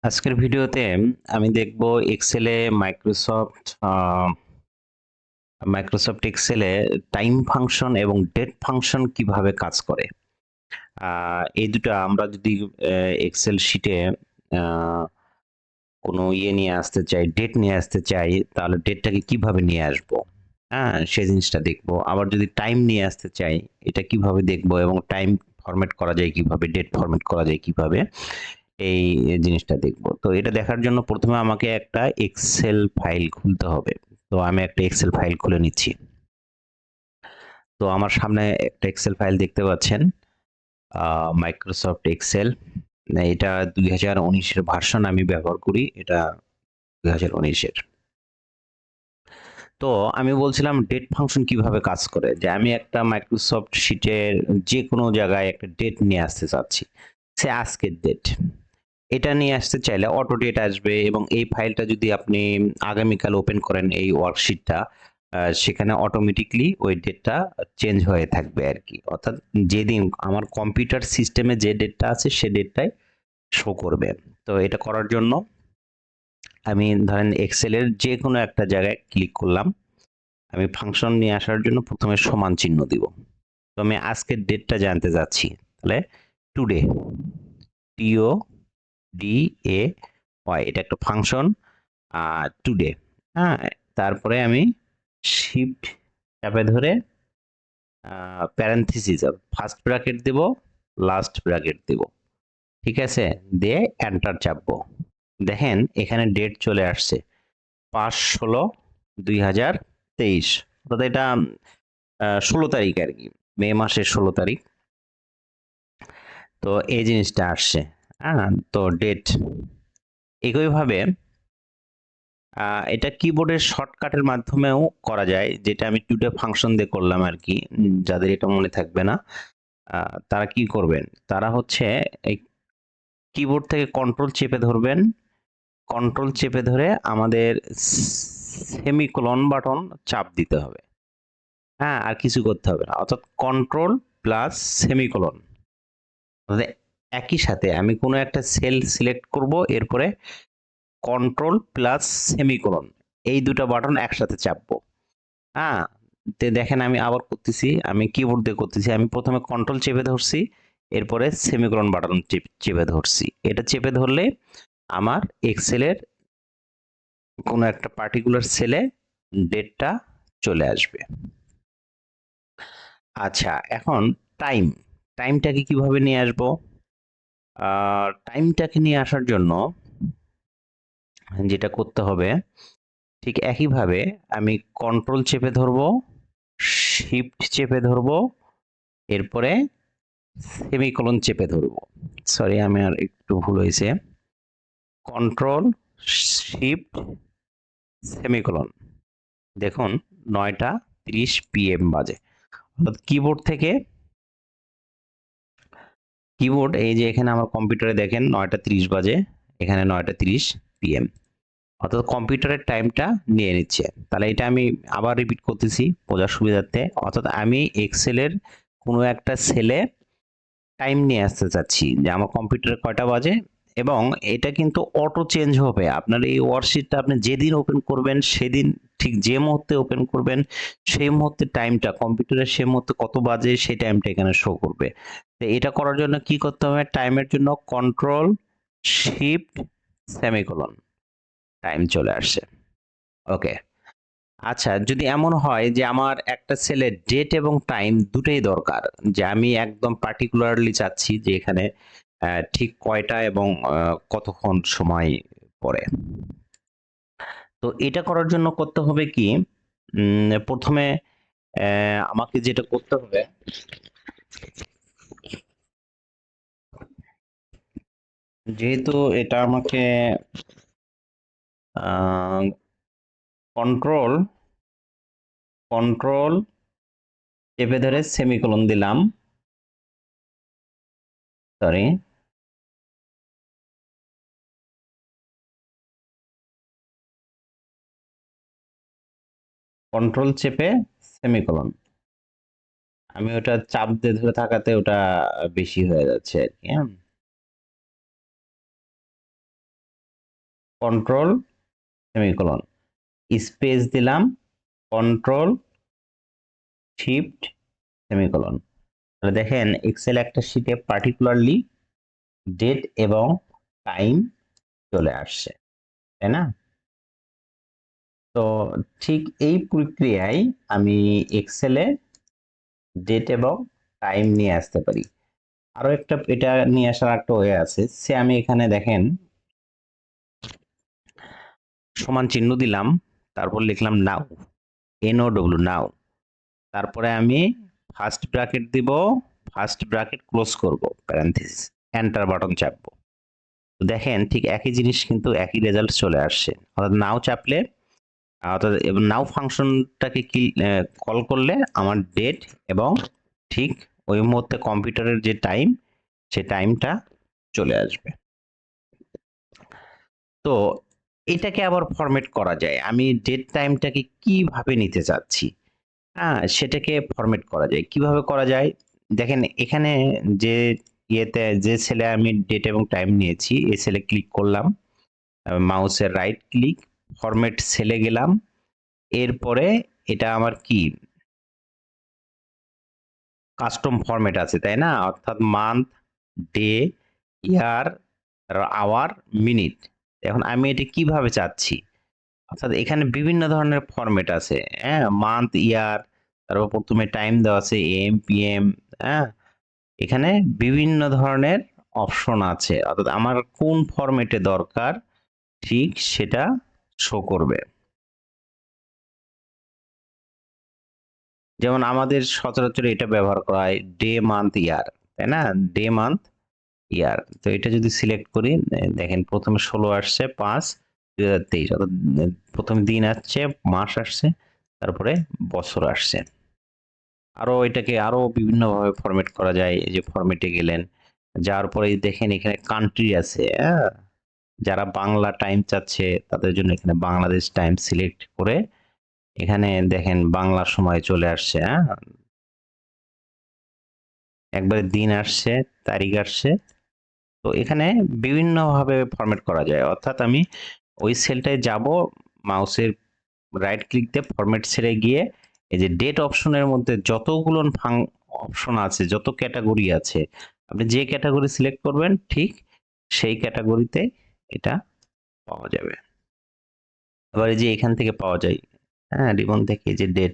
আজকের ভিডিওতে আমি দেখব এক্সেলে মাইক্রোসফট এক্সেলে টাইম ফাংশন এবং ডেট ফাংশন কিভাবে কাজ করে। এই দুটো আমরা যদি এক্সেল শিটে কোনো নিয়ে আসতে চাই, ডেট নিয়ে আসতে চাই, তাহলে ডেটটাকে কিভাবে নিয়ে আসবো, সেই জিনিসটা দেখবো। আবার যদি টাইম নিয়ে আসতে চাই, এটা কিভাবে দেখবো এবং টাইম ফরম্যাট করা যায় কিভাবে, ডেট ফরম্যাট করা যায় কিভাবে, এই জিনিসটা দেখবো। তো এটা দেখার জন্য প্রথমে আমাকে একটা এক্সেল ফাইল খুলতে হবে। তো আমি একটা এক্সেল ফাইল খুলে নিচ্ছি। তো আমার সামনে একটা এক্সেল ফাইল দেখতে পাচ্ছেন, মাইক্রোসফট এক্সেল। এটা 2019 এর ভার্সন আমি ব্যবহার করি, এটা 2019 এর। তো আমি বলছিলাম ডেট ফাংশন কিভাবে কাজ করে, যে আমি একটা মাইক্রোসফট শিটের যে কোনো জায়গায় একটা ডেট নিয়ে আসতে চাচ্ছি, সে আজকের ডেট। এটা নিয়ে আসতে চাইলে অটো ডেট আসবে, এবং এই ফাইলটা যদি আপনি আগামীকাল ওপেন করেন এই ওয়ার্কশিটটা, সেখানে অটোমেটিকলি ওই ডেটটা চেঞ্জ হয়ে থাকবে আর কি। অর্থাৎ যেদিন আমার কম্পিউটার সিস্টেমে যে ডেটটা আছে সে ডেটটাই শো করবে। তো এটা করার জন্য আমি ধরেন এক্সেলের যে কোনো একটা জায়গায় ক্লিক করলাম। আমি ফাংশন নিয়ে আসার জন্য প্রথমে সমান চিহ্ন দিব। তো আমি আজকের ডেটটা জানতে যাচ্ছি, তাহলে টুডে, টিও ডি এ ওয়াই, এটা একটা ফাংশন। টুডে, হ্যাঁ। তারপরে আমি শিফট চাপে ধরে প্যারেনথেসিস ফার্স্ট ব্র্যাকেট দেব, লাস্ট ব্র্যাকেট দেব, ঠিক আছে। দিয়ে এন্টার চাপবো। দেখেন এখানে ডেট চলে আসছে 5/16/2023, অর্থাৎ এটা 16 তারিখ আর কি, মে মাসের 16 তারিখ। তো এই জিনিসটা আসছে, হ্যাঁ। তো ডেট একইভাবে এটা কিবোর্ডের শর্টকাটের মাধ্যমেও করা যায়, যেটা আমি টুডে ফাংশন দিয়ে করলাম আর কি। যাদের এটা মনে থাকবে না, তারা কি করবেন, তারা হচ্ছে এই কিবোর্ড থেকে কন্ট্রোল চেপে ধরবেন। কন্ট্রোল চেপে ধরে আমাদের সেমিকোলন বাটন চাপ দিতে হবে, হ্যাঁ। আর কিছু করতে হবে না, অর্থাৎ কন্ট্রোল প্লাস সেমিকোলন। একই সাথে আমি কোনো একটা সেল সিলেক্ট করব, এরপরে কন্ট্রোল প্লাস সেমিকোলন, এই দুটো বাটন একসাথে চাপবো, হ্যাঁ। দেখেন আমি আবার করতেছি, আমি কিবোর্ড দিয়ে করতেছি। আমি প্রথমে কন্ট্রোল চেপে ধরছি, এরপরে সেমিকোলন বাটন চেপে ধরছি। এটা চেপে ধরলে আমার এক্সেলের কোনো একটা পার্টিকুলার সেলে ডেটটা চলে আসবে। আচ্ছা, এখন টাইমটাকে কিভাবে নিয়ে আসবো? টাইমটাকে নিয়ে আসার জন্য যেটা করতে হবে, ঠিক একইভাবে আমি কন্ট্রোল চেপে ধরবো, শিফট চেপে ধরবো, এরপরে সেমিকোলন চেপে ধরবো। সরি, আমি আর একটু ভুল হয়েছে। Control shift semicolon. দেখুন 9:30 PM বাজে। অর্থাৎ কিবোর্ড এই যে এখানে আমার কম্পিউটারে দেখেন 9:30 বাজে, এখানে 9:30 PM, অর্থাৎ কম্পিউটারের টাইমটা নিয়ে নিচ্ছে। তাহলে এটা আমি আবার রিপিট করতেছি বোঝার সুবিধার্থে। অর্থাৎ আমি এক্সেলের কোনো একটা সেলে টাইম নিয়ে আসতে চাচ্ছি, যে আমার কম্পিউটারে কয়টা বাজে, এবং এটা কিন্তু অটো চেঞ্জ হবে। আপনার এই ওয়ার্কশিটটা আপনি যেদিন ওপেন করবেন সেদিন, ঠিক যে মুহূর্তে ওপেন করবেন সেই মুহূর্তে টাইমটা কম্পিউটারে সে মুহূর্তে কত বাজে সেই টাইমটা এখানে শো করবে। তো এটা করার জন্য কি করতে হবে, টাইমের জন্য কন্ট্রোল শিফট সেমিকোলন, টাইম চলে আসছে। ওকে। আচ্ছা, যদি এমন হয় যে আমার একটা সেলে ডেট এবং টাইম দুটোই দরকার, যে আমি একদম পার্টিকুলারলি চাচ্ছি যে এখানে ঠিক কয়টা এবং কতক্ষণ সময় পরে। তো এটা করার জন্য করতে হবে কি, প্রথমে আমাকে যেটা করতে হবে, যেহেতু এটা আমাকে কন্ট্রোল কন্ট্রোল চেপে ধরে সেমিকোলন দিলাম, সরি, কন্ট্রোল চেপে সেমিকোলন, আমি ওটা চাপ দিয়ে ধরে থাকাতে ওটা বেশি হয়ে যাচ্ছে আর কি, হ্যাঁ। কন্ট্রোল সেমিকোলন, স্পেস দিলাম, কন্ট্রোল শিফট সেমিকোলন। তাহলে দেখেন এক্সেল একটা শীটে পার্টিকুলারলি ডেট এবং টাইম চলে আসছে, তাই না? তো ঠিক এই প্রক্রিয়ায় আমি এক্সেলে ডেট এবং টাইম নিয়ে আসতে পারি। আরো একটা এটা নিয়ে আসার একটা ওয়ে আছে, সে আমি এখানে দেখেন সমান চিহ্ন দিলাম, তারপর লিখলাম নাও, NOW নাও, তারপরে আমি ফার্স্ট ব্র্যাকেট দিব, ফার্স্ট ব্র্যাকেট ক্লোজ করব, প্যারেনথেসিস, এন্টার বাটন চাপবো। তো দেখেন ঠিক একই জিনিস কিন্তু একই রেজাল্ট চলে আসছে। অর্থাৎ নাও চাপলে অর্থাৎ নাও ফাংশনটাকে কল করলে আমার ডেট এবং ঠিক ওই মুহূর্তে কম্পিউটারের যে টাইম, সে টাইমটা চলে আসবে। তো এটাকে আবার ফরম্যাট করা যায়, আমি ডেট টাইমটাকে কিভাবে নিতে চাচ্ছি, হ্যাঁ সেটাকে ফরম্যাট করা যায়। কিভাবে করা যায় দেখেন, এখানে যে ইয়েতে যে সেলে আমি ডেট এবং টাইম নিয়েছি, এই সেলে ক্লিক করলাম, মাউসের রাইট ক্লিক, ফরম্যাট সেলে গেলাম, এরপরে এটা আমার কি কাস্টম ফরম্যাট আছে, তাই না? অর্থাৎ মান্থ, ডে, ইয়ার, আওয়ার, মিনিট। এখন আমি এটা কিভাবে চাচ্ছি, অর্থাৎ এখানে বিভিন্ন ধরনের ফরম্যাট আছে, হ্যাঁ, মান্থ, ইয়ার, তারপর প্রথমে টাইম দেওয়া আছে AM PM, হ্যাঁ, এখানে বিভিন্ন ধরনের অপশন আছে, অর্থাৎ আমার কোন ফরম্যাটে দরকার ঠিক সেটা শো করবে। যেমন আমাদের সচরাচর এটা ব্যবহার করা হয় ডে মান্থ ইয়ার, তাই না? ডে মান্থ ইয়ার। তো এটা যদি সিলেক্ট করি, দেখেন প্রথমে 16 আসছে 5 2023, অর্থাৎ প্রথম দিন আসছে, মাস আসছে, তারপরে বছর আসছে। আরো এটাকে আরো বিভিন্নভাবে ফরম্যাট করা যায়। এই যে ফরম্যাটে গেলেন, যাওয়ার পরে দেখেন এখানে কান্ট্রি আছে, হ্যাঁ, যারা বাংলা টাইম চাচ্ছে তাদের জন্য এখানে বাংলাদেশ টাইম সিলেক্ট করে এখানে দেখেন বাংলা সময় চলে আসছে, হ্যাঁ, একবারে দিন আসছে, তারিখ আসছে। তো এখানে বিভিন্নভাবে ফরম্যাট করা যায়, অর্থাৎ আমি ওই সেলটায় যাব, মাউসের রাইট ক্লিক দিয়ে ফরম্যাট ছেড়ে গিয়ে এই যে ডেট অপশনের মধ্যে যতগুলো অপশন আছে, যত ক্যাটাগরি আছে, আপনি যে ক্যাটাগরি সিলেক্ট করবেন ঠিক সেই ক্যাটাগরিতে এটা পাওয়া যাবে। আবার এই যে এখান থেকে পাওয়া যায়, হ্যাঁ, রিবন থেকে যে ডেট,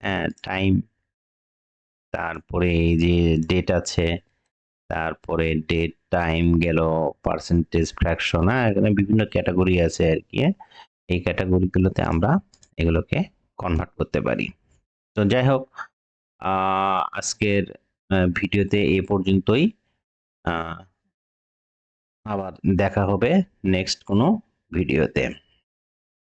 হ্যাঁ, টাইম, তারপরে এই যে ডেট আছে, তারপরে ডেট টাইম গেল, পার্সেন্টেজ ফ্র্যাকশন, হ্যাঁ, এখানে বিভিন্ন ক্যাটাগরি আছে আর কি, হ্যাঁ? এই ক্যাটাগরিগুলোতে আমরা এগুলোকে কনভার্ট করতে পারি। তো যাই হোক, আজকের ভিডিওতে এ পর্যন্তই। আহ, আবার দেখা হবে নেক্সট কোনো ভিডিওতে।